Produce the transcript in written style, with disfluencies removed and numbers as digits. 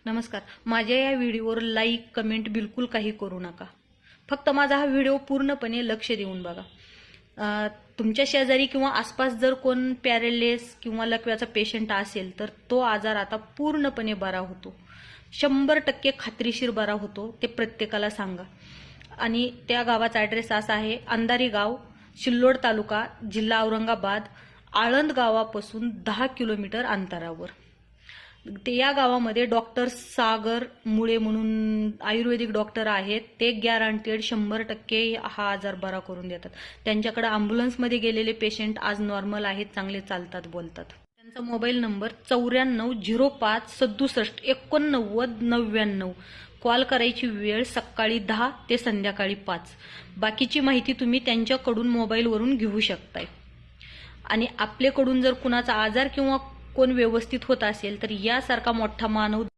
नमस्कार. माझ्या या व्हिडिओवर लाईक कमेंट बिलकुल काही करू नका. फक्त माझा हा व्हिडिओ पूर्णपणे लक्ष देऊन बघा. तुमच्या शेजारी किंवा आसपास जर कोण पॅरालिस किंवा लकव्याचा पेशंट असेल तर तो आजार आता पूर्णपणे बरा होतो. 100% खात्रीशीर बरा होतो. ते प्रत्येकाला सांगा. आणि त्या गावाचा ॲड्रेस असा आहे, अंधारी गाव, सिल्लोड तालुका, जिल्हा औरंगाबाद, आळंद गावापासून 10 किलोमीटर अंतरावर. या गावामध्ये डॉक्टर सागर मुळे म्हणून आयुर्वेदिक डॉक्टर आहेत. ते गॅरंटेड 100% हा आजार बरा करून देतात. त्यांच्याकडे ॲम्ब्युलन्समध्ये गेलेले पेशंट आज नॉर्मल आहेत, चांगले चालतात, बोलतात. त्यांचा मोबाईल नंबर 9405678999. कॉल करायची वेळ सकाळी 10 ते संध्याकाळी 5. बाकीची माहिती तुम्ही त्यांच्याकडून मोबाईलवरून घेऊ शकताय. आणि आपल्याकडून जर कुणाचा आजार किंवा कोण व्यवस्थित होत असेल तर यासारखा मोठा मानव